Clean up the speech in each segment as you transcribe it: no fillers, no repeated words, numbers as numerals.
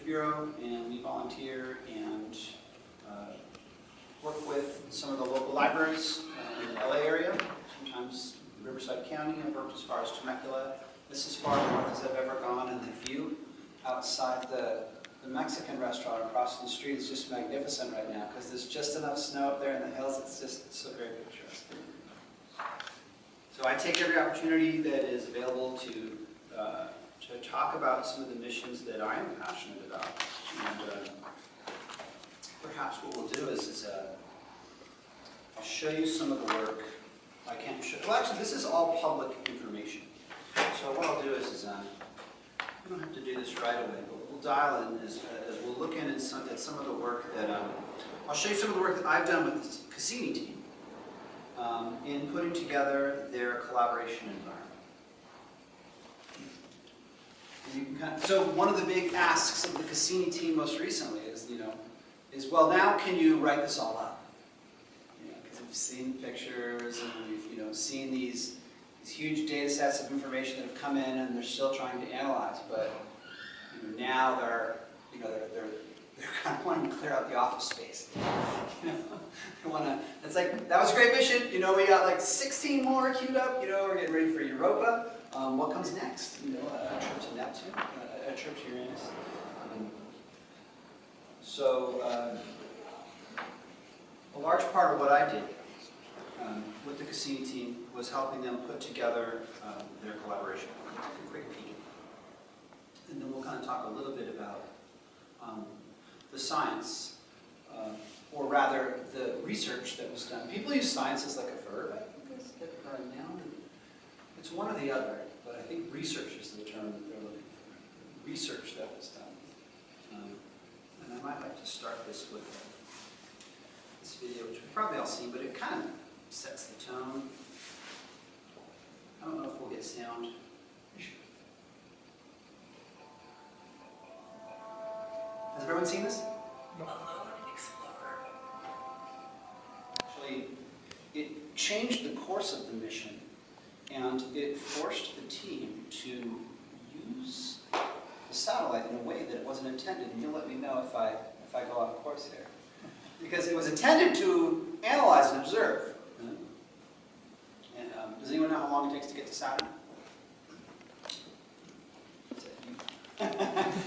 Bureau, and we volunteer and work with some of the local libraries in the LA area, sometimes Riverside County. I've worked as far as Temecula. This is far north as I've ever gone, and the view outside the Mexican restaurant across the street is just magnificent right now because there's just enough snow up there in the hills. It's so very picturesque. So I take every opportunity that is available to talk about some of the missions that I am passionate about. And perhaps what we'll do is I'll show you some of the work. I can't show. Well, actually, this is all public information. So what I'll do is we don't have to do this right away, but we'll dial in as we'll look in at some of the work that I'll show you some of the work that I've done with the Cassini team in putting together their collaboration environment. And you can so one of the big asks of the Cassini team most recently is well, now can you write this all up? Because we've seen pictures and we've seen these huge data sets of information that have come in and they're still trying to analyze, but now they're kind of wanting to clear out the office space. They want to. It's like that was a great mission. We got like 16 more queued up. We're getting ready for Europa. What comes next? A trip to Neptune, a trip to Uranus. So a large part of what I did with the Cassini team was helping them put together their collaboration. A quick peek. And then we'll kind of talk a little bit about the science, or rather the research that was done. People use science as like a verb, I think, or a noun. It's one or the other, but I think research is the term that they're looking for. Research that was done. And I might like to start this with this video, which we've probably all seen, but it kind of sets the tone. I don't know if we'll get sound. Has everyone seen this? Actually, it changed the course of the mission, and it forced the team to use the satellite in a way that it wasn't intended. And you'll let me know if I go off course here. Because it was intended to analyze and observe. And does anyone know how long it takes to get to Saturn?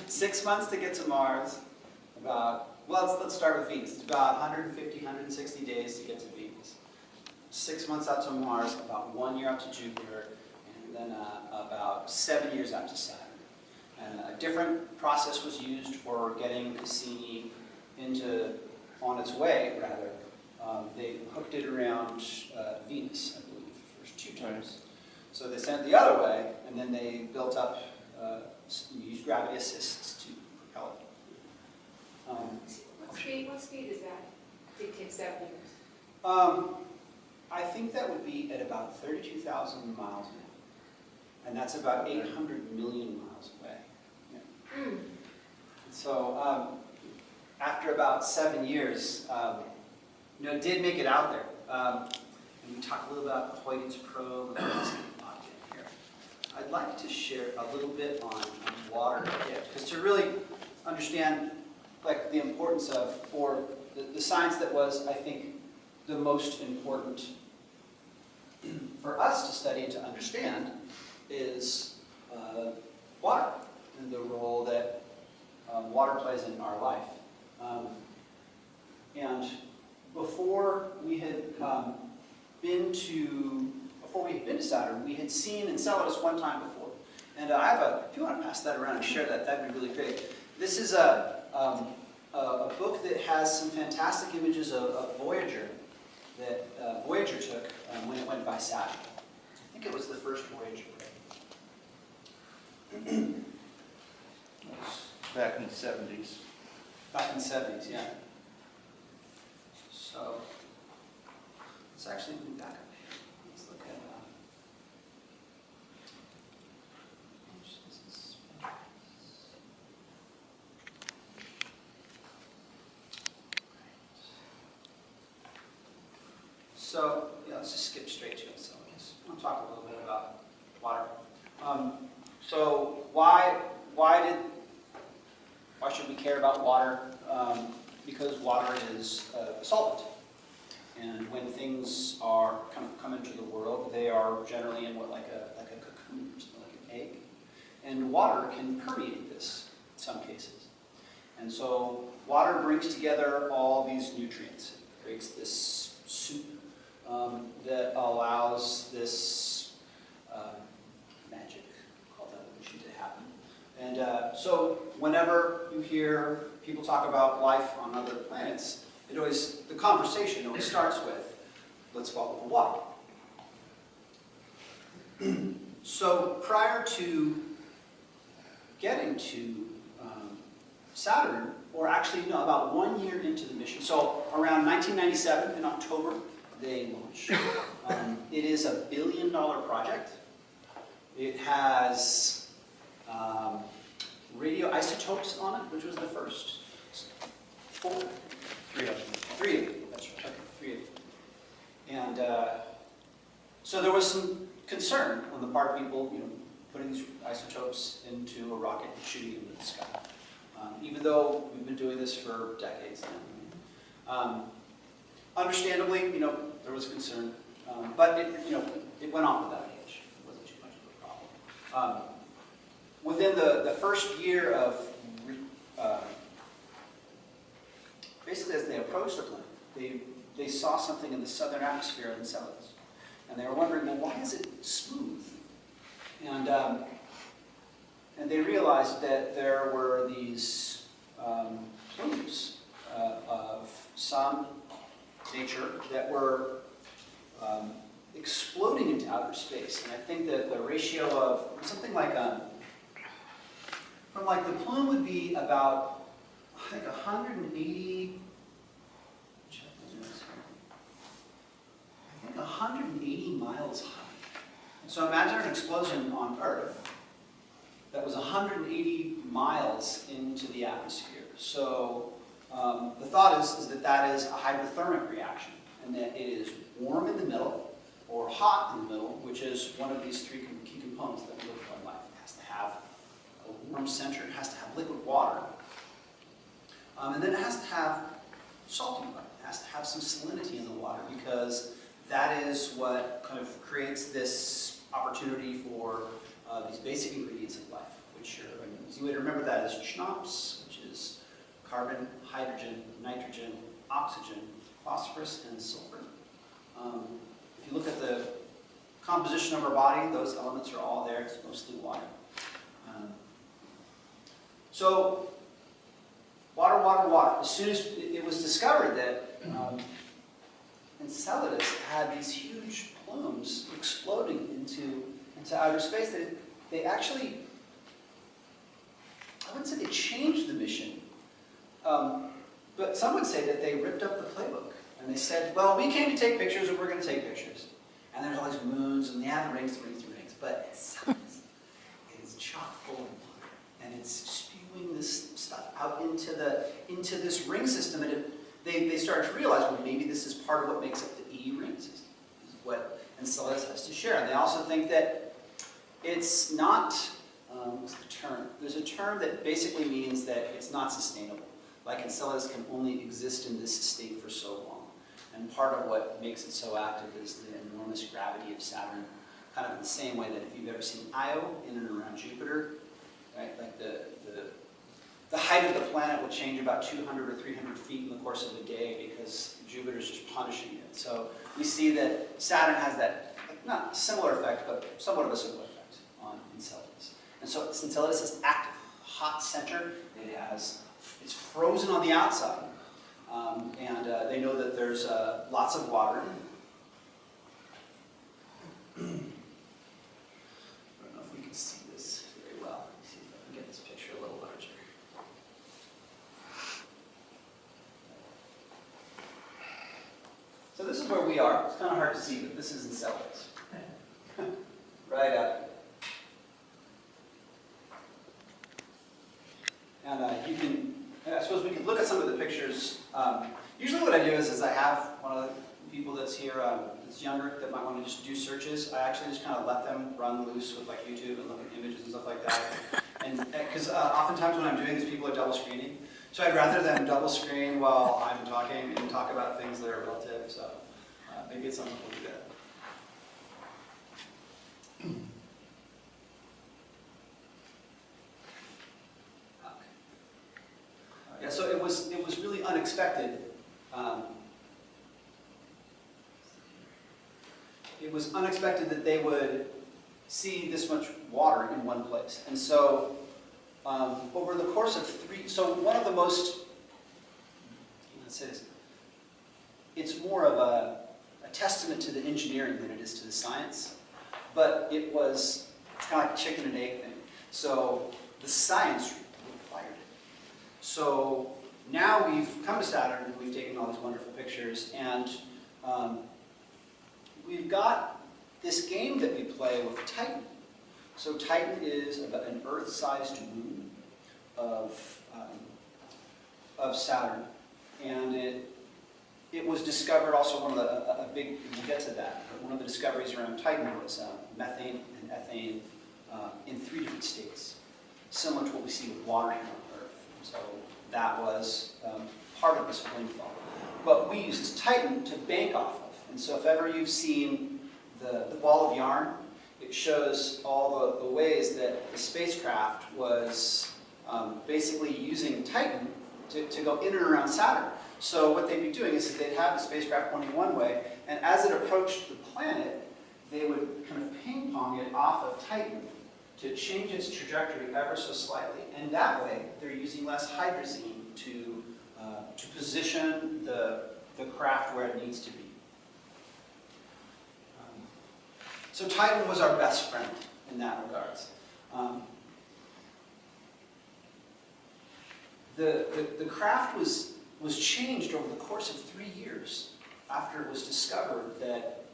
6 months to get to Mars. Let's start with Venus. It's about 150, 160 days to get to Venus. 6 months out to Mars, about 1 year out to Jupiter, and then about 7 years out to Saturn. And a different process was used for getting Cassini on its way, rather. They hooked it around Venus, I believe, the first 2 times. So they sent it the other way, and then they built up, used gravity assists to propel it. What speed is that? It takes 7 years. I think that would be at about 32,000 miles an hour. And that's about 800 million miles away. Yeah. So after about 7 years, it did make it out there. And we talk a little about the Huygens probe and this object here. I'd like to share a little bit on water here, because to really understand the importance of, or the science that was, I think, the most important for us to study and to understand is water and the role that water plays in our life. And before we had been to Saturn, we had seen Enceladus one time before. And if you want to pass that around and share that, that'd be really great. This is a book that has some fantastic images of Voyager that Voyager took when it went by Saturn. I think it was the first Voyager. Back in the 70s. Back in the 70s, yeah. So let's actually move back up here. Let's look at So yeah, let's just skip straight to Enceladus. I'll talk a little bit about water. So why Why should we care about water? Because water is a solvent. And when things are kind of come into the world, they are generally in like a cocoon, or something like an egg. And water can permeate this in some cases. And so water brings together all these nutrients. It creates this soup that allows this magic, called evolution, to happen. And so whenever you hear people talk about life on other planets, the conversation always starts with, let's follow the water. So prior to getting to Saturn, or actually no, about 1 year into the mission, so around 1997 in October, they launched. It is $1 billion project. It has radioisotopes on it, which was the first. 3 of them. That's right. Okay, 3 of them. And so there was some concern on the part of people, putting these isotopes into a rocket and shooting them into the sky. Even though we've been doing this for decades now. Understandably, there was concern, but it went on without hitch. It wasn't too much of a problem. Within the first year of basically, as they approached the planet, they saw something in the southern atmosphere of Enceladus. And they were wondering, well, why is it smooth? And they realized that there were these plumes of some nature that were exploding into outer space. And I think that the ratio of something like, from like the plume would be about, I think 180, I think 180 miles high. So imagine an explosion on Earth that was 180 miles into the atmosphere. So the thought is that that is a hydrothermic reaction, and that it is warm in the middle or hot in the middle, which is one of these 3 key components that we look for in life. It has to have a warm center, it has to have liquid water, and then it has to have salty water. It has to have some salinity in the water, because that is what kind of creates this opportunity for these basic ingredients of life, which are, an easy way to remember that is CHNOPS, which is carbon, hydrogen, nitrogen, oxygen, phosphorus, and sulfur. If you look at the composition of our body, those elements are all there. It's mostly water. So, water, water, water. As soon as it was discovered that Enceladus had these huge plumes exploding into outer space, that they actually, I wouldn't say they changed the mission, but some would say that they ripped up the playbook. And they said, well, we came to take pictures, and we're going to take pictures. And there's all these moons, and they have rings. But Enceladus, it is chock full of water, and it's spewing this stuff out into this ring system. And they started to realize, well, maybe this is part of what makes up the E ring system. This is what Enceladus has to share. And they also think that it's not, what's the term? There's a term that basically means that it's not sustainable. Like Enceladus can only exist in this state for so long. And part of what makes it so active is the enormous gravity of Saturn, kind of in the same way that if you've ever seen Io in and around Jupiter, right? Like the height of the planet will change about 200 or 300 feet in the course of a day because Jupiter's just punishing it. So we see that Saturn has that, not similar effect, but somewhat of a similar effect on Enceladus. And so Enceladus is active, hot center. It's frozen on the outside. And they know that there's lots of water. I don't know if we can see this very well. Let me see if I can get this picture a little larger. So this is where we are. It's kind of hard to see, but this is Enceladus. Right up. And you can, I suppose we can look at some of the pictures. Usually what I do is I have one of the people that's here that's younger that might want to just do searches. I actually just kind of let them run loose with like YouTube and look at images and stuff like that. And because oftentimes sometimes when I'm doing this, people are double screening. So I'd rather them double screen while I'm talking and talk about things that are relative. So maybe at some point we'll do that. Yeah, so it was really unexpected. It was unexpected that they would see this much water in one place. And so over the course of so one of the most, let's say this, it's more of a testament to the engineering than it is to the science, but it's kind of like a chicken and egg thing. So the science required it. So now we've come to Saturn and we've taken all these wonderful pictures, and we've got this game that we play with Titan. So Titan is about an Earth-sized moon of Saturn, and it was discovered also one of the big, we'll get to that, but one of the discoveries around Titan was methane and ethane in 3 different states, similar to what we see with water here on Earth. So that was part of this windfall. But we used Titan to bank off of. And so if ever you've seen the ball of yarn, it shows all the ways that the spacecraft was basically using Titan to go in and around Saturn. So what they'd be doing is they'd have the spacecraft pointing one way, and as it approached the planet, they would kind of ping-pong it off of Titan to change its trajectory ever so slightly. And that way, they're using less hydrazine to position the craft where it needs to be. So Titan was our best friend in that regards. The craft was changed over the course of 3 years after it was discovered that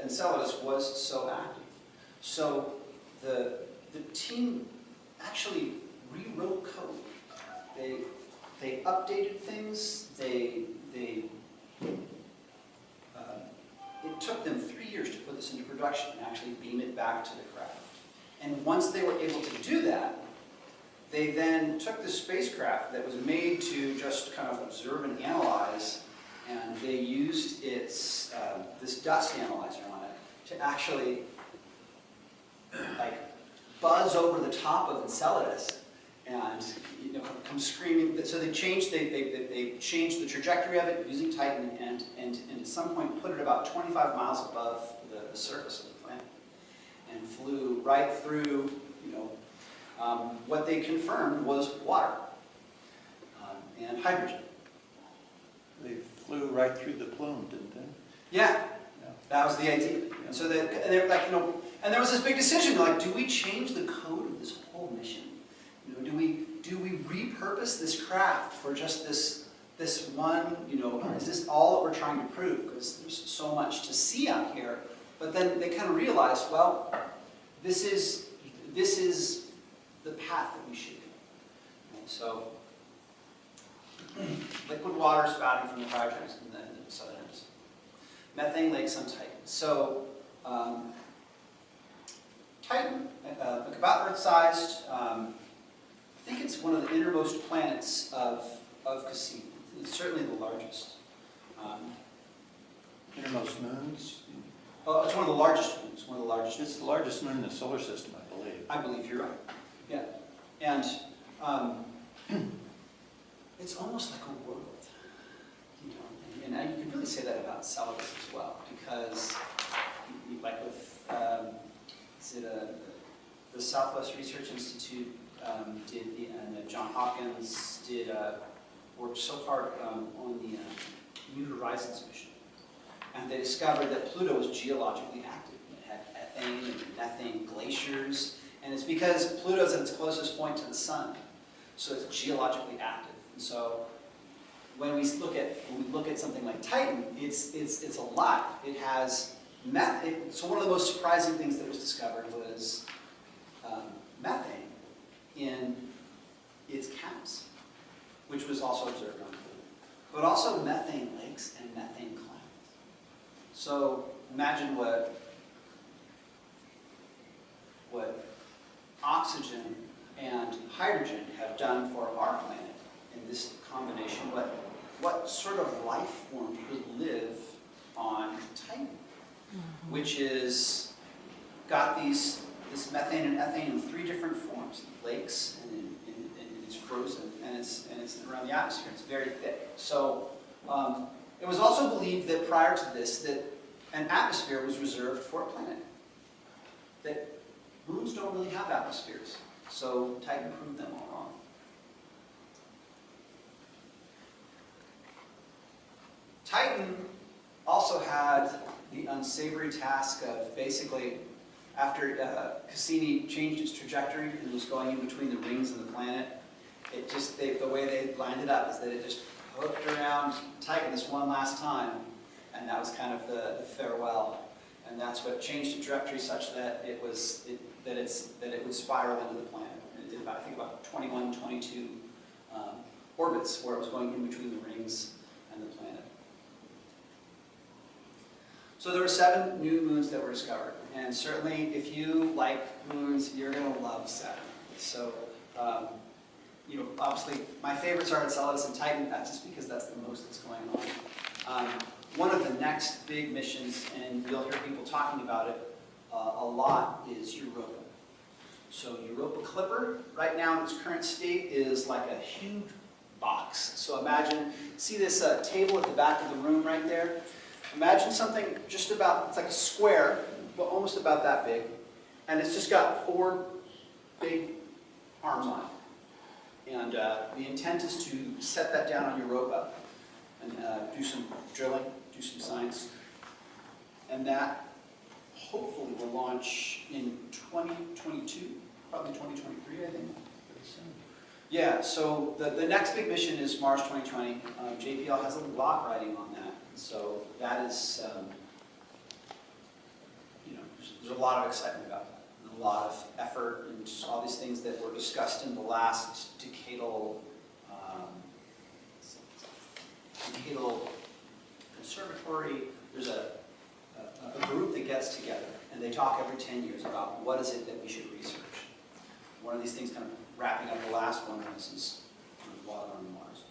Enceladus was so active. So the team actually rewrote code. They updated things. It took them 3 years to put this into production and actually beam it back to the craft. And once they were able to do that, they then took the spacecraft that was made to just kind of observe and analyze, and they used its this dust analyzer on it to actually like buzz over the top of Enceladus and come screaming. So they changed the trajectory of it using Titan, and at some point put it about 25 miles above the surface of the planet, and flew right through. What they confirmed was water and hydrogen. They flew right through the plume, didn't they? Yeah, that was the idea. And so they're like, and there was this big decision, like, do we change the code of this whole mission? Do we repurpose this craft for just this one? Is this all that we're trying to prove? Because there's so much to see out here. But then they kind of realized, well, this is the path that we should go. And so, liquid water spouting from the cryogenics in the southern hemisphere. Methane lakes on Titan. So, Titan, about Earth-sized. I think it's one of the innermost planets of Cassini. It's certainly the largest. Innermost moons? Oh, it's one of the largest moons. One of the largest. It's the largest moon in the solar system, I believe. I believe you're right. Yeah, and it's almost like a world, and you can really say that about Enceladus as well, because like with the Southwest Research Institute and John Hopkins worked so hard on the New Horizons mission, and they discovered that Pluto was geologically active. It had ethane and methane glaciers. And it's because Pluto's at its closest point to the sun, so it's geologically active. And so when we look at something like Titan, it's a lot. It has methane. So one of the most surprising things that was discovered was methane in its caps, which was also observed on Pluto, but also methane lakes and methane clouds. So imagine what oxygen and hydrogen have done for our planet in this combination, what sort of life form could live on Titan, which is got this methane and ethane in 3 different forms, lakes, and it's frozen, and it's around the atmosphere. It's very thick. So it was also believed that prior to this, that an atmosphere was reserved for a planet. That moons don't really have atmospheres. So Titan proved them all wrong. Titan also had the unsavory task of basically, after Cassini changed its trajectory and was going in between the rings of the planet, it just, the way they lined it up is that it just hooked around Titan this one last time, and that was kind of the farewell. And that's what changed the trajectory such that it would spiral into the planet. And it did about, I think, about 21, 22 orbits where it was going in between the rings and the planet. So there were 7 new moons that were discovered, and certainly if you like moons, you're going to love Saturn. So, you know, obviously my favorites are Enceladus and Titan. That's just because that's the most that's going on. One of the next big missions, and you'll hear people talking about it a lot, is Europa. So Europa Clipper, right now in its current state, is like a huge box. So imagine, see this table at the back of the room right there? Imagine something just about, it's like a square, but almost about that big, and it's just got 4 big arms on it. And the intent is to set that down on Europa and do some drilling, do some science, and that hopefully will launch in 2022, probably 2023, I think. Pretty soon. Yeah, so the next big mission is Mars 2020. JPL has a lot riding on that. So that is, you know, there's a lot of excitement about that, and a lot of effort, and all these things that were discussed in the last decadal conservatory. There's a group that gets together, and they talk every 10 years about what is it that we should research. One of these things, kind of wrapping up the last one, is water on Mars.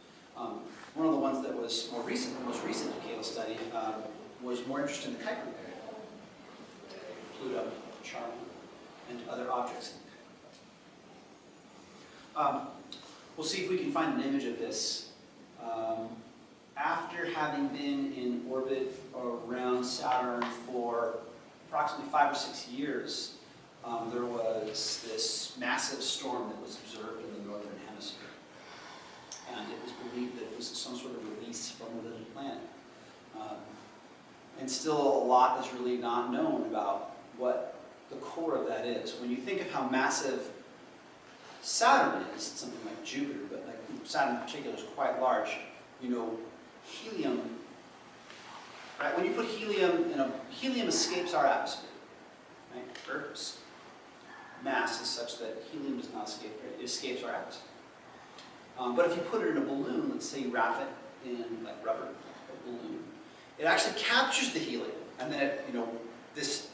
One of the ones that was more recent, the most recent decadal study, was more interested in the Kuiper area, Pluto, Charon, and other objects in the Kuiper. We'll see if we can find an image of this. After having been in orbit around Saturn for approximately 5 or 6 years, there was this massive storm that was observed in the northern hemisphere. And it was believed that it was some sort of release from within the planet. And still a lot is really not known about what the core of that is. When you think of how massive Saturn is, something like Jupiter, but like Saturn in particular is quite large, you know, helium, right? When you put helium in helium escapes our atmosphere, right? Earth's mass is such that helium does not escape, right? It escapes our atmosphere. But if you put it in a balloon, let's say you wrap it in like rubber, a balloon, it actually captures the helium, and then it, you know, this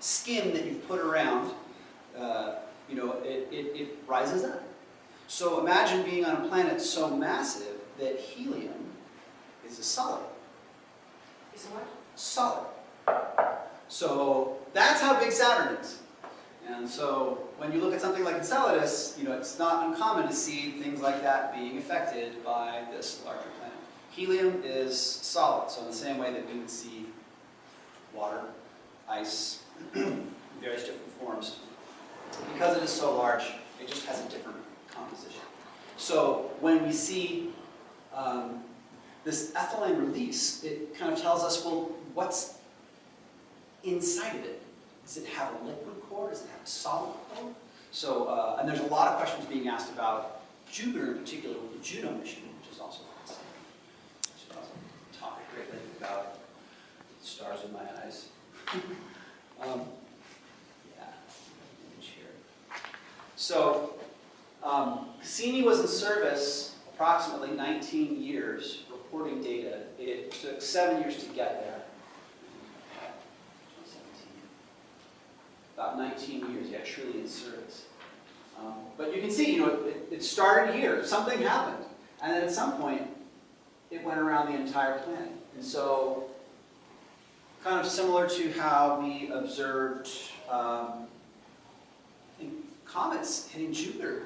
skin that you've put around, you know, it rises up. So imagine being on a planet so massive that helium is a solid. Is what? Solid. So that's how big Saturn is. And so when you look at something like Enceladus, you know, it's not uncommon to see things like that being affected by this larger planet. Helium is solid, so in the same way that we would see water, ice, various different forms. Because it is so large, it just has a different composition. So when we see this ethylene release, it kind of tells us, well, what's inside of it? Does it have a liquid core? Does it have a solid core? So, and there's a lot of questions being asked about Jupiter in particular with the Juno mission, which is also fascinating. I should also talk a great length about stars in my eyes. Yeah, image here. So, Cassini was in service approximately 19 years, reporting data. It took 7 years to get there. About 19 years, yeah, truly in service. But But you can see, it started here. Something happened. And then at some point, it went around the entire planet. And so, kind of similar to how we observed, I think, comets hitting Jupiter.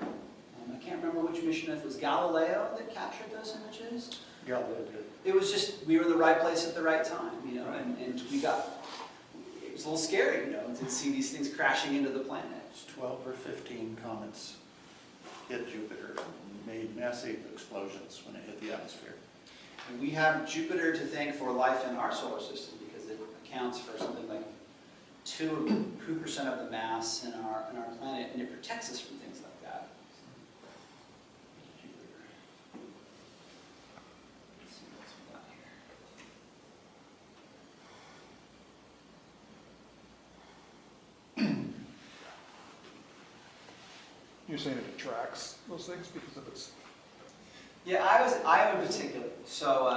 I can't remember which mission, if it was Galileo that captured those images. Galileo did. It was just, we were in the right place at the right time, and we got, it was a little scary, to see these things crashing into the planet. 12 or 15 comets hit Jupiter and made massive explosions when it hit the atmosphere. And we have Jupiter to thank for life in our solar system because it accounts for something like 2% of the mass in our planet, and it protects us from things like that. Jupiter. Let's see what's we got here. You're saying it attracts those things because of its... Yeah, Io in particular. So, I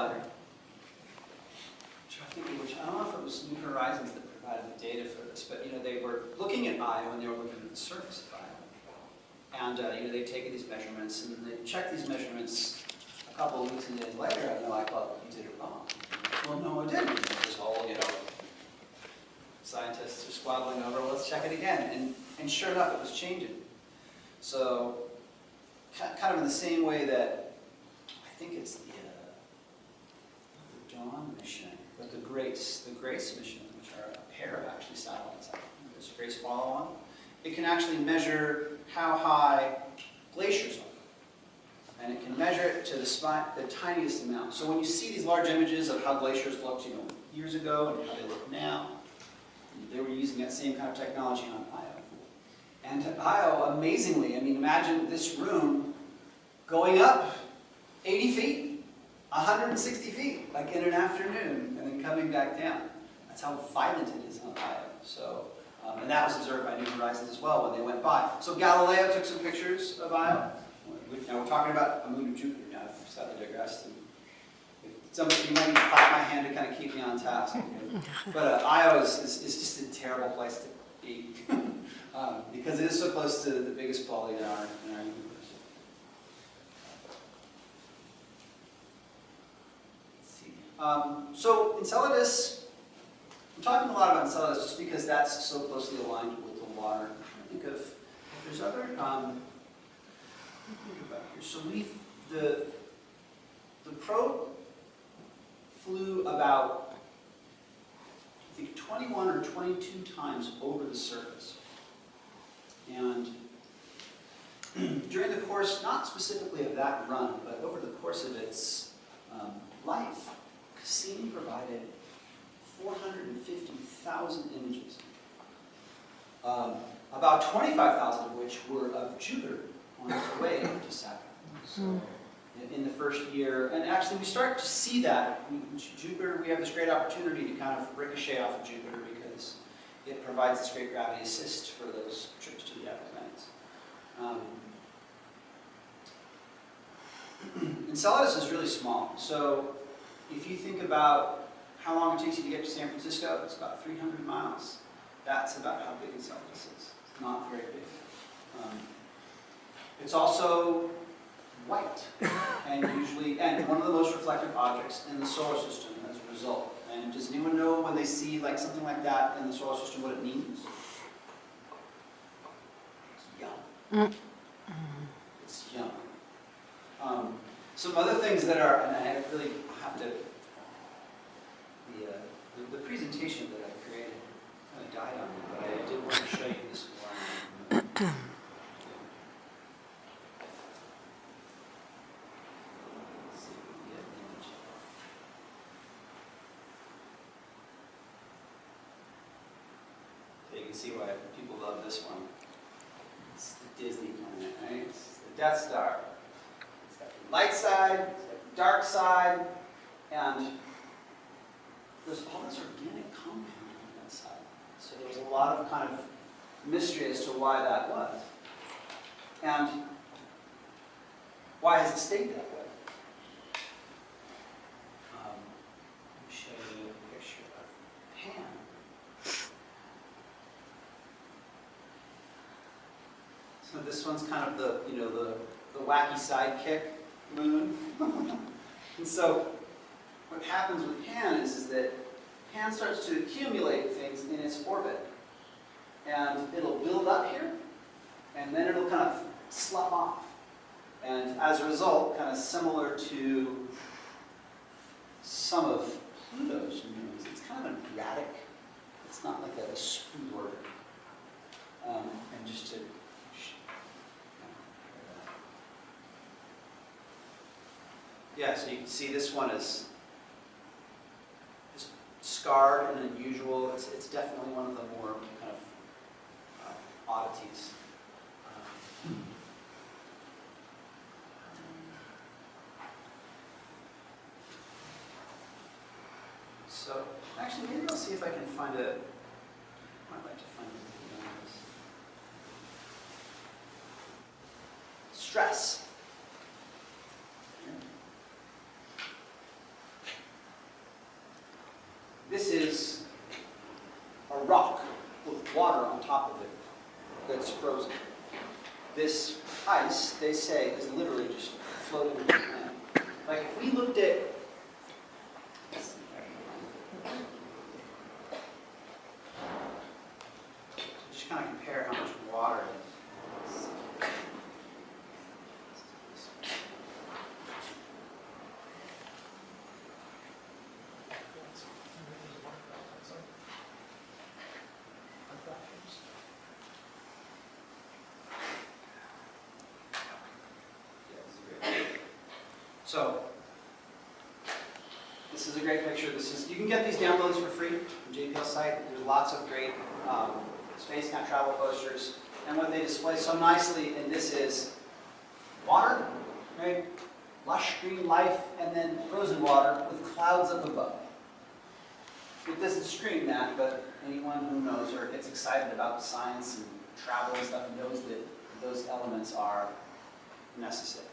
don't know if it was New Horizons that provided the data for this, but they were looking at Io and they were looking at the surface of Io. And they'd taken these measurements and they checked these measurements a couple of weeks and days later, and they're like, well, you did it wrong. Well, no, I didn't. It was all, scientists are squabbling over, well, let's check it again. And sure enough, it was changing. So, kind of in the same way that, I think it's the Dawn mission, but the Grace mission, which are a pair of actually satellites. There's a Grace follow-on. It can actually measure how high glaciers are. And it can measure it to the tiniest amount. So when you see these large images of how glaciers looked, years ago and how they look now, they were using that same kind of technology on Io. And Io, amazingly, imagine this room going up 80 feet, 160 feet, like in an afternoon, and then coming back down. That's how violent it is on Io. So, and that was observed by New Horizons as well when they went by. So Galileo took some pictures of Io. Now we're talking about a moon of Jupiter now. I've slightly digressed. You might need to clap my hand to kind of keep me on task. But Io is just a terrible place to be because it is so close to the biggest body in our universe. So Enceladus, I'm talking a lot about Enceladus just because that's so closely aligned with the water. I'm trying to think of if there's other. Think about here. So the probe flew about, I think, 21 or 22 times over the surface, and during the course, not specifically of that run, but over the course of its life, Cassini provided 450,000 images, about 25,000 of which were of Jupiter on its way to Saturn. So in the first year, and actually we start to see that. Jupiter, we have this great opportunity to kind of ricochet off of Jupiter because it provides this great gravity assist for those trips to the outer planets. Enceladus is really small. So if you think about how long it takes you to get to San Francisco, it's about 300 miles. That's about how big Enceladus is. It's not very big. It's also white, and one of the most reflective objects in the solar system as a result. And does anyone know when they see something like that in the solar system what it means? It's young. It's young. Some other things that are, and I really have to, the presentation that I created kind of died on me, but I did want to show you this one. You can see why people love this one. It's the Disney planet, right? It's the Death Star. It's got the light side, it's got the dark side, and there's all this organic compound on that side. So there's a lot of kind of mystery as to why that was. And why has it stayed that way? Let me show you a picture of Pan. So this one's kind of the, you know, the wacky sidekick moon. And so what happens with Pan is that Pan starts to accumulate things in its orbit. And it'll build up here, and then it'll kind of slough off. And as a result, kind of similar to some of Pluto's moons, it's kind of an erratic, it's not like a smooth orbit. And just to yeah, so you can see this one is just scarred and unusual. It's definitely one of the more kind of oddities. So actually, maybe I'll see if I can find a. I might like to find a video on this. Stress. This is a rock with water on top of it that's frozen. This ice, they say, is literally just floating in the planet. Like if we looked at just kind of compare how much water it is. So, this is a great picture. You can get these downloads for free from JPL site. There's lots of great space camp travel posters. And what they display so nicely in this is water, right? Lush green life, and then frozen water with clouds up above. It doesn't scream that, but anyone who knows or gets excited about science and travel and stuff knows that those elements are necessary.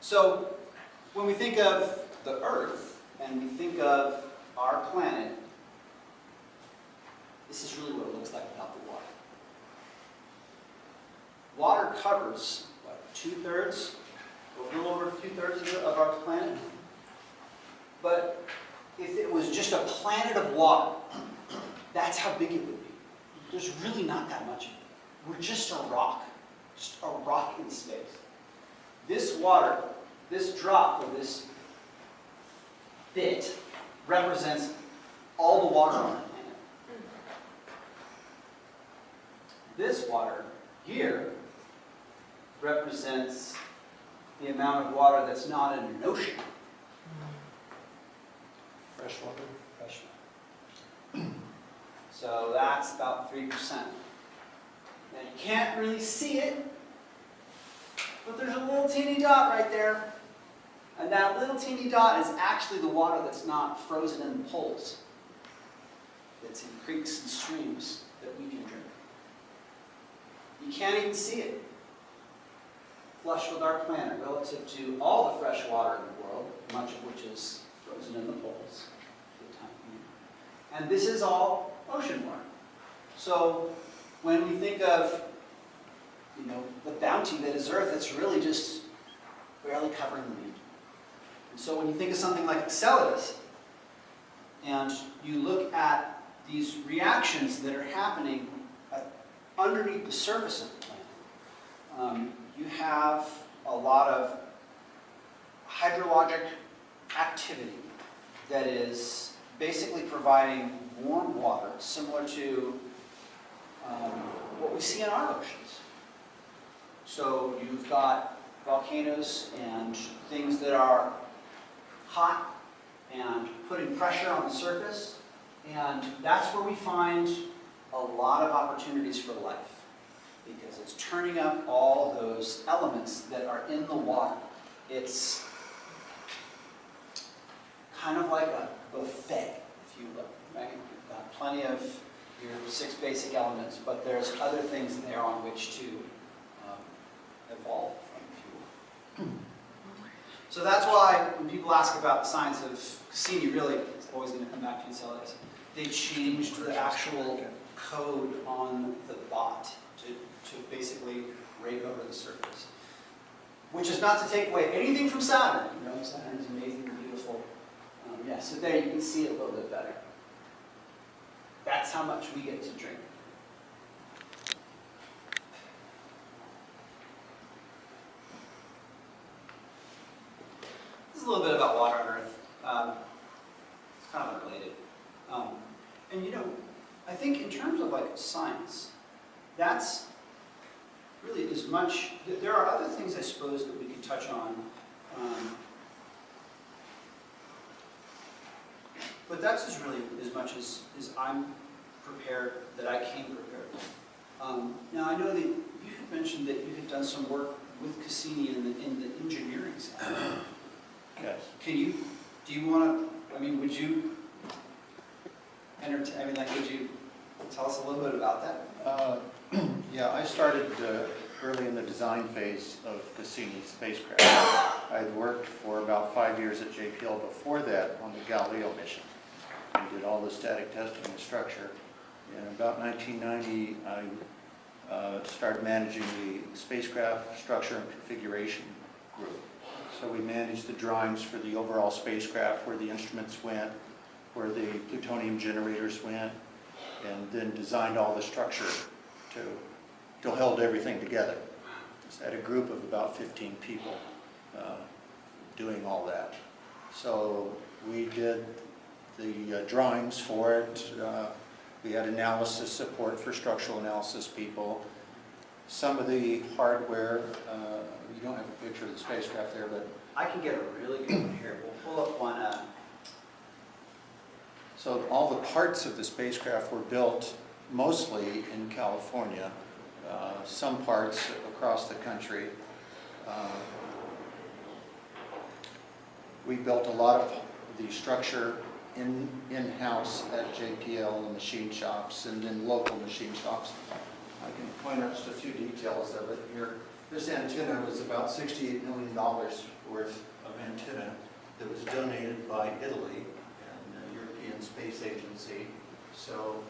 So, when we think of the Earth, and we think of our planet, this is really what it looks like without the water. Water covers, what, 2/3, a little over 2/3 of our planet. But if it was just a planet of water, that's how big it would be. There's really not that much of it. We're just a rock in space. This water, this drop, or this bit, represents all the water on the planet. This water here represents the amount of water that's not in an ocean. Fresh water. Fresh water. So that's about 3%. Now you can't really see it, but there's a little teeny dot right there. And that little teeny dot is actually the water that's not frozen in the poles. It's in creeks and streams that we can drink. You can't even see it. Flush with our planet relative to all the fresh water in the world, much of which is frozen in the poles for the time being. And this is all ocean water. So when we think of, you know, the bounty that is Earth, it's really just barely covering the land. And so when you think of something like Enceladus, and you look at these reactions that are happening underneath the surface of the planet, you have a lot of hydrologic activity that is basically providing warm water, similar to what we see in our oceans. So you've got volcanoes and things that are hot and putting pressure on the surface, and that's where we find a lot of opportunities for life, because it's turning up all those elements that are in the water. It's kind of like a buffet, if you will, right? You've got plenty of your 6 basic elements, but there's other things there on which to evolve from, if you will. So that's why when people ask about the science of Cassini, really, it's always going to come back to Enceladus. They changed the actual code on the bot to basically rake over the surface. Which is not to take away anything from Saturn. You know, Saturn is amazing and beautiful. Yeah, so there you can see it a little bit better. That's how much we get to drink. This is a little bit about water on Earth. It's kind of unrelated. And you know, I think in terms of like science, that's really as much, there are other things I suppose that we could touch on. But that's as really as much as I'm prepared, that I came prepared. Now I know that you had mentioned that you had done some work with Cassini in the engineering side. Yes. Do you want to, I mean, would you would you tell us a little bit about that? Yeah, I started early in the design phase of Cassini spacecraft. I'd worked for about 5 years at JPL before that on the Galileo mission. I did all the static testing and structure. In about 1990, I started managing the spacecraft structure and configuration group. So we managed the drawings for the overall spacecraft, where the instruments went, where the plutonium generators went, and then designed all the structure to hold everything together. So I had a group of about 15 people doing all that. So we did the drawings for it. We had analysis support for structural analysis people. Some of the hardware, you don't have a picture of the spacecraft there, but I can get a really good one here. We'll pull up one. So all the parts of the spacecraft were built mostly in California, some parts across the country. We built a lot of the structure in-house at JPL, the machine shops, and in local machine shops. I can point out just a few details of it here. This antenna was about $68 million worth of antenna that was donated by Italy and the European Space Agency. So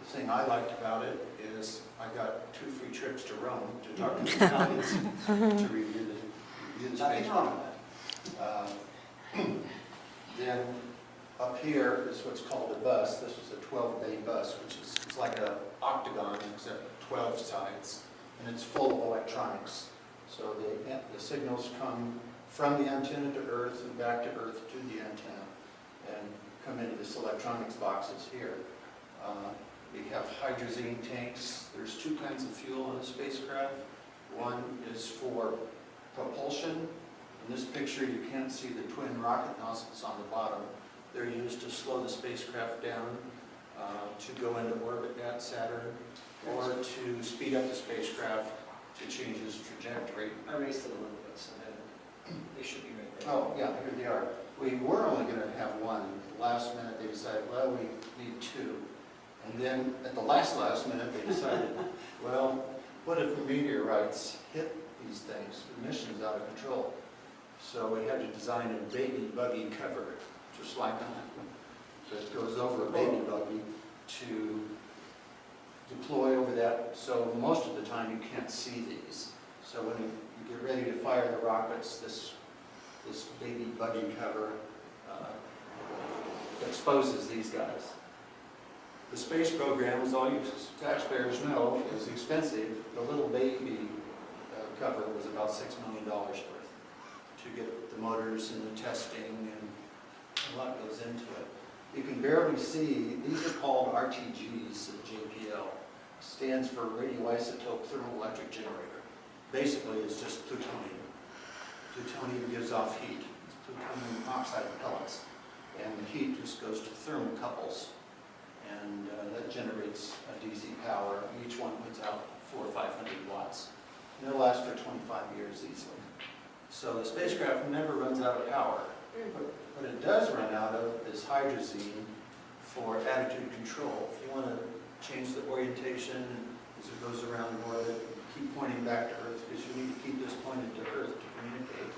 the thing I liked about it is I got 2 free trips to Rome to talk to the Italians to review the Nothing space. wrong with that. Then up here is what's called a bus. This was a 12-bay bus, which is it's like an octagon except 12 sides, and it's full of electronics. So the signals come from the antenna to Earth and back to Earth to the antenna and come into this electronics boxes here. We have hydrazine tanks. There's 2 kinds of fuel on a spacecraft. One is for propulsion. In this picture, you can't see the twin rocket nozzles on the bottom. They're used to slow the spacecraft down to go into orbit at Saturn, or to speed up the spacecraft to change its trajectory. I raised it a little bit so that they should be right there. Oh, yeah, here they are. We were only going to have one. At the last minute, they decided, well, we need 2. And then at the last minute, they decided, well, what if meteorites hit these things? The mission's out of control. So we had to design a baby buggy cover, just like that goes over a baby buggy to deploy over that. So most of the time you can't see these. So when you get ready to fire the rockets, this baby buggy cover exposes these guys. The space program, as all you taxpayers know, is expensive. The little baby cover was about $6 million worth to get the motors and the testing, and a lot goes into it. You can barely see, these are called RTGs at JPL. Stands for radioisotope thermoelectric generator. Basically, it's just plutonium. Plutonium gives off heat. It's plutonium oxide pellets. And the heat just goes to thermocouples. And that generates a DC power. Each one puts out 400 or 500 watts. And they'll last for 25 years easily. So the spacecraft never runs out of power. What it does run out of is hydrazine for attitude control. If you want to change the orientation as it goes around the orbit, keep pointing back to Earth, because you need to keep this pointed to Earth to communicate.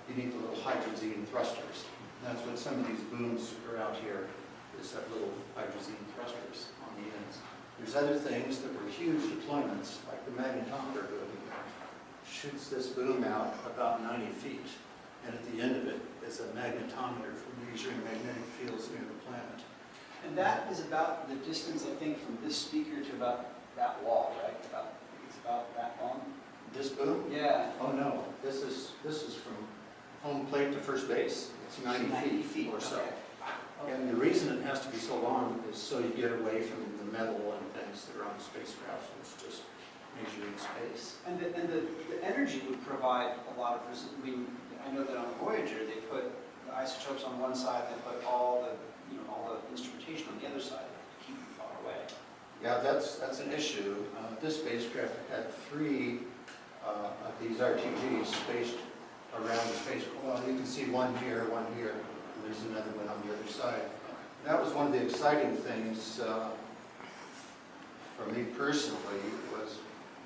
You need the little hydrazine thrusters. And that's what some of these booms are out here, is have little hydrazine thrusters on the ends. There's other things that were huge deployments, like the magnetometer building shoots this boom out about 90 feet, and at the end of it is a magnetometer for measuring magnetic fields near the planet. And that is about the distance, I think, from this speaker to about that wall, right? It's about that long. This boom? Yeah. Oh no, this is from home plate to first base. It's 90 feet or so. Okay. And the reason it has to be so long is so you get away from the metal and things that are on spacecraft, so it's just measuring space. And the energy would provide a lot of, I mean, I know that on Voyager they put the isotopes on one side, they put all the instrumentation on the other side to keep them far away. Yeah, that's an issue. This spacecraft had 3 of these RTGs spaced around the space. Well, you can see one here, and there's another one on the other side. That was one of the exciting things for me personally, was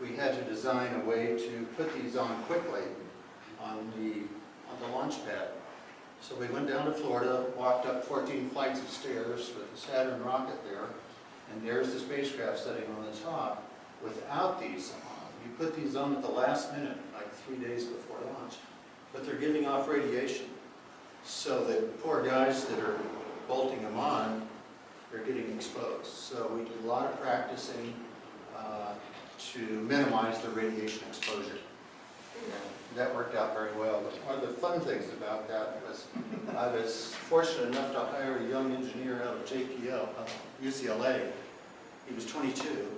we had to design a way to put these on quickly on the launch pad. So we went down to Florida, walked up 14 flights of stairs with the Saturn rocket there, and there's the spacecraft sitting on the top without these on. You put these on at the last minute, like 3 days before launch, but they're giving off radiation. So the poor guys that are bolting them on, they're getting exposed. So we did a lot of practicing to minimize the radiation exposure. And that worked out very well. But one of the fun things about that was I was fortunate enough to hire a young engineer out of JPL, UCLA. He was 22.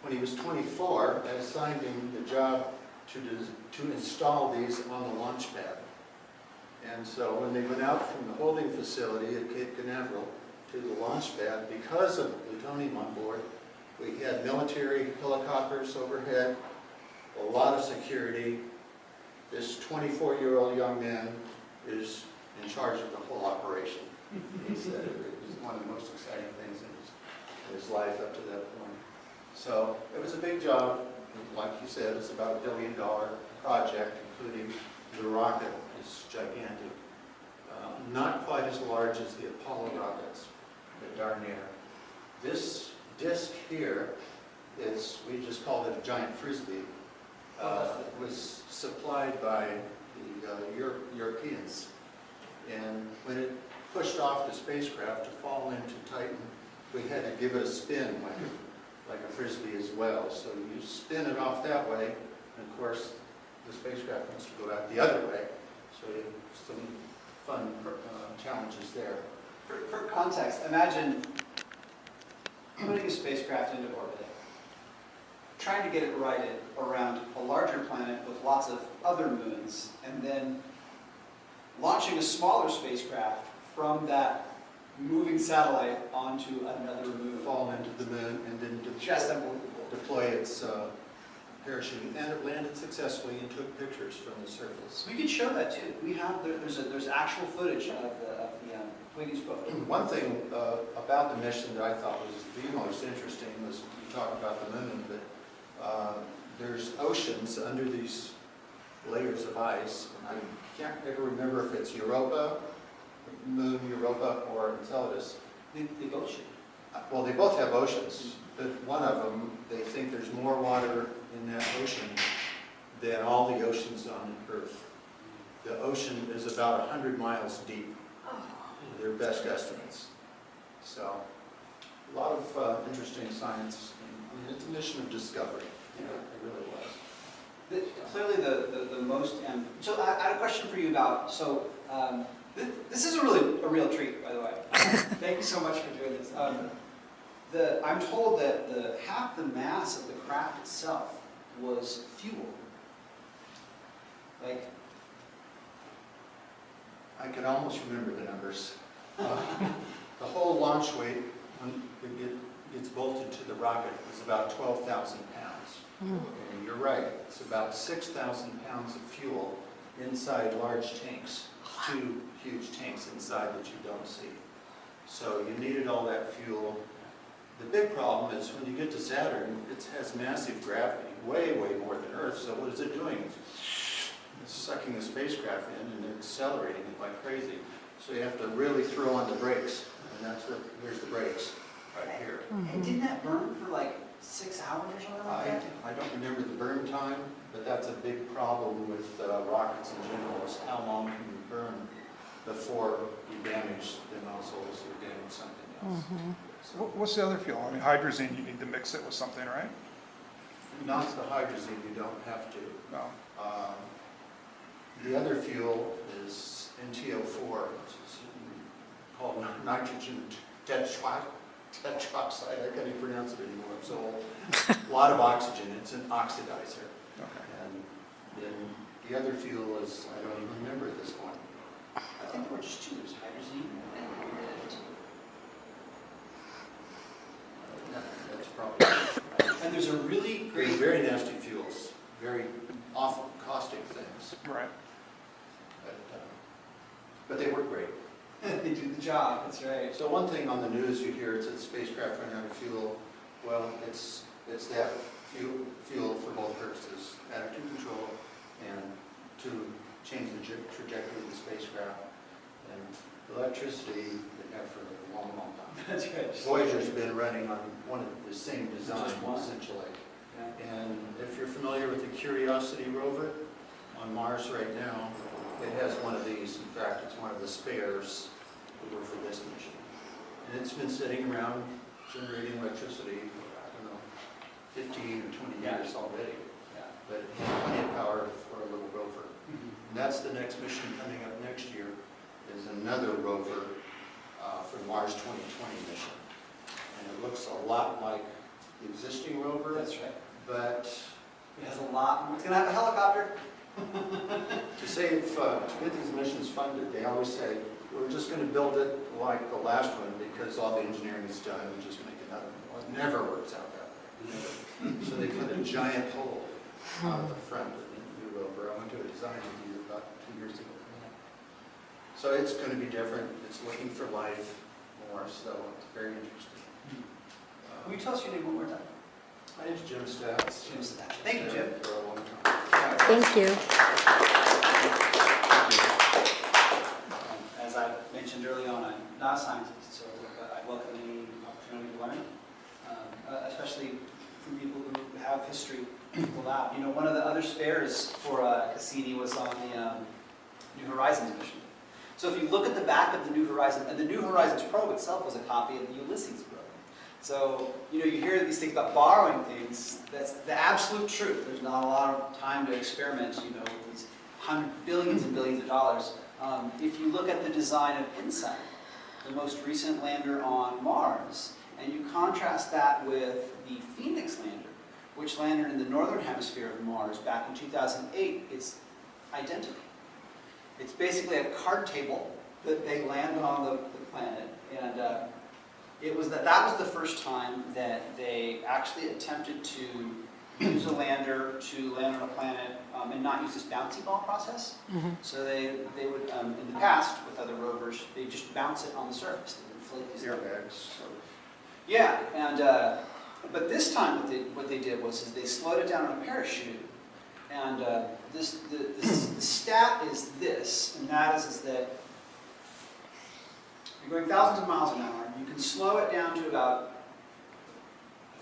When he was 24, I assigned him the job to install these on the launch pad. And so when they went out from the holding facility at Cape Canaveral to the launch pad, because of the plutonium on board, we had military helicopters overhead, a lot of security. This 24-year-old young man is in charge of the whole operation. He said it was one of the most exciting things in his life up to that point. So it was a big job. Like you said, it's about $1 billion project, including the rocket is gigantic. Not quite as large as the Apollo rockets, but darn near. This disc here is, we just called it a giant frisbee. Was supplied by the Europeans. And when it pushed off the spacecraft to fall into Titan, we had to give it a spin like a frisbee as well. So you spin it off that way, and of course the spacecraft wants to go out the other way. So you have some fun challenges there. For context, imagine putting a spacecraft into orbit, trying to get it righted around a larger planet with lots of other moons, and then launching a smaller spacecraft from that moving satellite onto another moon. Fall into the moon and then Just unbelievable. deploy its parachute. And it landed successfully and took pictures from the surface. We could show that too. We have there's actual footage of the Wiggins boat. One thing about the mission that I thought was the most interesting was, you talk about the moon, but there's oceans under these layers of ice. And I can't ever remember if it's Europa, moon Europa, or Enceladus. They both should. Well, they both have oceans, but one of them, they think there's more water in that ocean than all the oceans on Earth. The ocean is about 100 miles deep. Their best estimates. So, a lot of interesting science. I mean, it's a mission of discovery. You know, it really was. Clearly the most, so I had a question for you about, so this is a real treat, by the way. Thank you so much for doing this. I'm told that half the mass of the craft itself was fuel. Like, I can almost remember the numbers. The whole launch weight, when it gets bolted to the rocket, is about 12,000 pounds. And you're right, it's about 6,000 pounds of fuel inside large tanks, 2 huge tanks inside that you don't see. So you needed all that fuel. The big problem is when you get to Saturn, it has massive gravity, way, way more than Earth. So what is it doing? It's sucking the spacecraft in and accelerating it like crazy. So you have to really throw on the brakes, and here's the brakes. right here. And didn't that burn for like 6 hours or something like that? I don't remember the burn time, but that's a big problem with rockets in general, is how long can you burn before you damage the nozzles or damage something else. So, What's the other fuel? I mean, hydrazine, you need to mix it with something, right? not the hydrazine, you don't have to. No. The other fuel is NTO4, which is called nitrogen tetroxide. I can't even pronounce it anymore. So a lot of oxygen. It's an oxidizer. Okay. And then the other fuel is, I don't even remember at this point. I think there were just two. There's hydrazine That's probably right. and there's a really great. Very nasty fuels, very awful, caustic things. Right. But they work great. They do the job, that's right. So one thing on the news you hear, it's a spacecraft running out of fuel. Well, it's that fuel for both purposes, attitude control and to change the trajectory of the spacecraft. And electricity they have for a long, long time. That's right. Voyager's been running on one of the same design, Just one. essentially. Yeah. And if you're familiar with the Curiosity rover on Mars right now, it has one of these. In fact, it's one of the spares that were for this mission. And it's been sitting around generating electricity for, I don't know, 15 or 20 years already. Yeah. But it has plenty of power for a little rover. Mm-hmm. And that's the next mission coming up next year, is another rover for the Mars 2020 mission. And it looks a lot like the existing rover, That's right. but It has a lot. It's gonna have a helicopter. to get these missions funded, they always say, we're just going to build it like the last one because all the engineering is done and just make another one. Well, it never works out that way. Never. So they put a giant hole out of the front of the new rover. I went to a design review about 2 years ago. So it's going to be different. It's looking for life more, so it's very interesting. Will you tell us your name one more time? My name's Jim Staats. Jim Staats. Thank you, Jim. For a long time. Thank you. As I mentioned early on, I'm not a scientist, so I welcome any opportunity to learn, especially from people who have history in the lab. You know, one of the other spares for Cassini was on the New Horizons mission. So if you look at the back of the New Horizons, and the New Horizons probe itself was a copy of the Ulysses probe. So, you know, you hear these things about borrowing things. That's the absolute truth. There's not a lot of time to experiment, you know, with these billions and billions of dollars. If you look at the design of InSight, the most recent lander on Mars, and you contrast that with the Phoenix lander, which landed in the northern hemisphere of Mars back in 2008, it's identical. It's basically a card table that they land on the planet, and that was the first time that they actually attempted to use a lander to land on a planet and not use this bouncy ball process. So they would, in the past with other rovers, they just bounce it on the surface. They would inflate these Airbags. Yeah, and but this time what they did was they slowed it down on a parachute, and the stat is this, and that is that you're going thousands of miles an hour. You can slow it down to about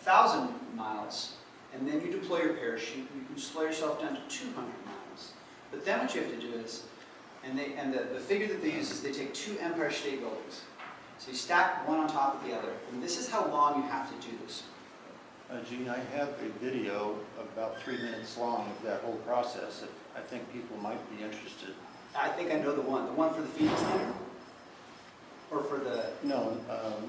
1,000 miles, and then you deploy your parachute. You can slow yourself down to 200 miles. But then what you have to do is, and the figure that they use is they take 2 Empire State Buildings. So you stack one on top of the other, and this is how long you have to do this. Gene, I have a video about 3 minutes long of that whole process. I think people might be interested. I think I know the one for the Phoenix lander? Or for the... No,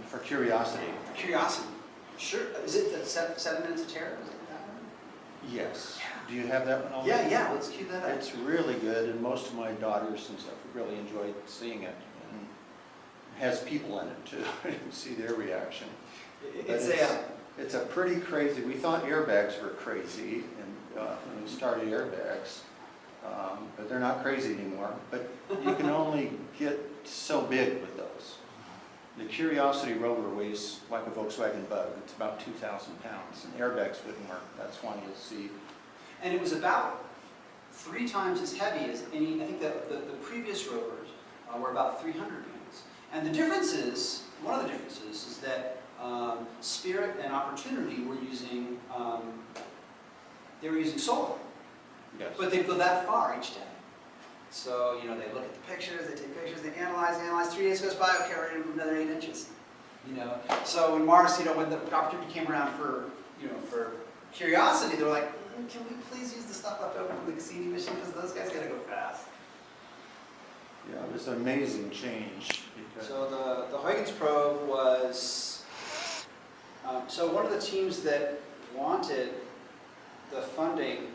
for Curiosity. For Curiosity. Sure. Is it the 7 Minutes of Terror? Is it that one? Yes. Do you have that one on? Yeah, let's cue that up. It's really good, and most of my daughters and stuff really enjoyed seeing it. And it has people in it too. You can see their reaction. It's a pretty crazy. We thought airbags were crazy, and when we started airbags, but they're not crazy anymore. But you can only get so big with those. The Curiosity rover weighs like a Volkswagen Bug. It's about 2,000 pounds, and airbags wouldn't work. That's why you'll see. And it was about 3 times as heavy as any, I think the previous rovers were about 300 pounds. And the difference is, one of the differences is that Spirit and Opportunity were using, they were using solar. Yes. But they'd go that far each day. So, you know, they look at the pictures, they take pictures, they analyze, 3 days goes by, okay, we're gonna move another 8 inches. You know, so when Mars, you know, when the opportunity came around for, you know, for Curiosity, they were like, can we please use the stuff left over from the Cassini mission, because those guys gotta go fast. Yeah, it was an amazing change. Because So the Huygens probe was, so one of the teams that wanted the funding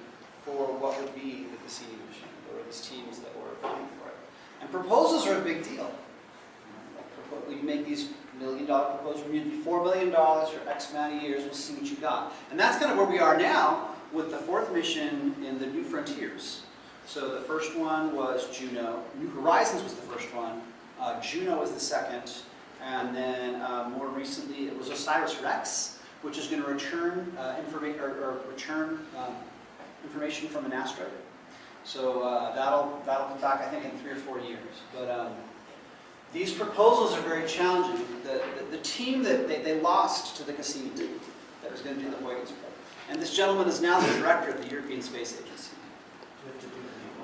for what would be the Cassini mission, there were these teams that were vying for it. And proposals are a big deal. You make these $1 million proposals, we need $4 million for X amount of years, we'll see what you got. And that's kind of where we are now with the 4th mission in the New Frontiers. So the first one was Juno, New Horizons was the first one, Juno was the second, and then more recently it was OSIRIS-REx, which is going to return information from an asteroid. So that'll come back, I think, in 3 or 4 years. But these proposals are very challenging. The team that they lost to the Cassini team that was going to do the Huygens probe. And this gentleman is now the director of the European Space Agency.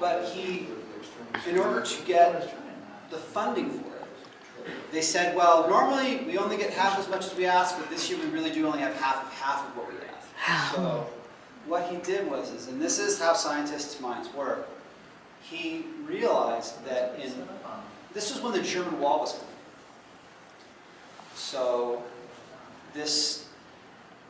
But he, in order to get the funding for it, they said, well, normally we only get half as much as we ask, but this year we really do only have half of what we ask. So what he did was, and this is how scientists' minds work, he realized that this was when the German wall was coming. So this,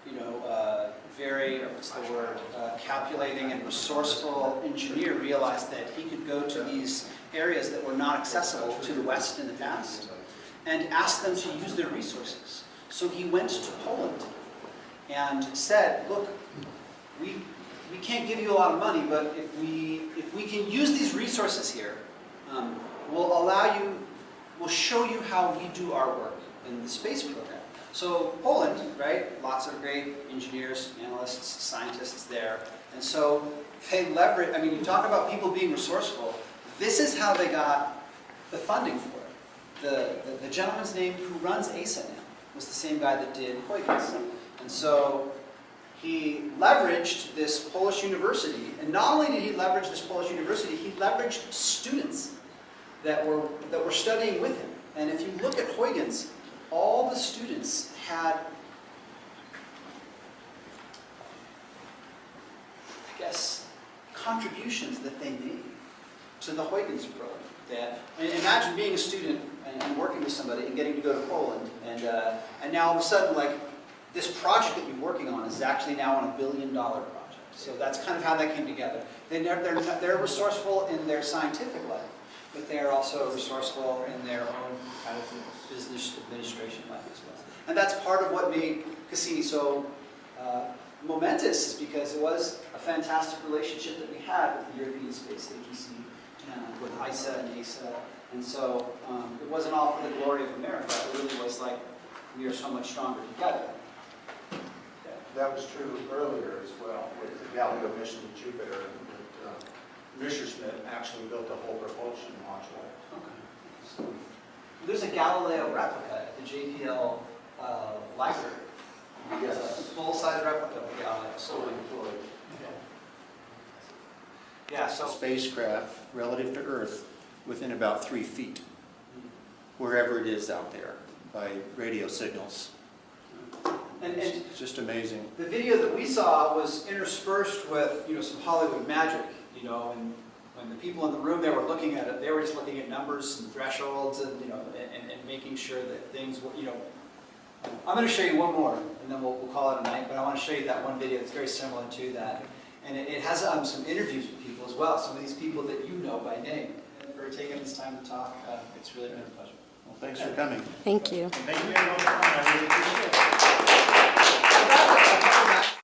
you know, very, what's the word, calculating and resourceful engineer realized that he could go to these areas that were not accessible to the West in the past and ask them to use their resources. So he went to Poland and said, look, we can't give you a lot of money, but if we can use these resources here, we'll show you how we do our work in the space program. So Poland, right, lots of great engineers, analysts, scientists there. And so they leverage, I mean, you talk about people being resourceful, this is how they got the funding for it. The gentleman's name who runs ESA now was the same guy that did Huygens. And so he leveraged this Polish university, and not only did he leverage this Polish university, he leveraged students that were studying with him. And if you look at Huygens, all the students had, I guess, contributions that they made to the Huygens program. And imagine being a student and working with somebody and getting to go to Poland, and now all of a sudden, like, this project that you're working on is actually now on a $1 billion project. So that's kind of how that came together. They're resourceful in their scientific life, but they are also resourceful in their own kind of business administration life as well. And that's part of what made Cassini so momentous, is because it was a fantastic relationship that we had with the European Space Agency, with ISA and ESA. And so it wasn't all for the glory of America. It really was like, we are so much stronger together. That was true earlier as well with the Galileo mission to Jupiter. Messerschmitt actually built a whole propulsion module. Okay. So, there's a Galileo replica at the JPL Library. Yes. It's a full-size replica of Galileo. So employed. Yeah, so spacecraft relative to Earth within about 3 feet, wherever it is out there, by radio signals. and It's just amazing. the video that we saw was interspersed with, you know, some Hollywood magic, you know, and when the people in the room, they were looking at it, they were just looking at numbers and thresholds and, you know, and making sure that things were, you know. I'm going to show you one more, and then we'll call it a night, but I want to show you that one video that's very similar to that. And it has some interviews with people as well, some of these people that you know by name. And for taking this time to talk, it's really been a pleasure. Well, thanks for coming. Thank you. And thank you very much for coming. I really appreciate it.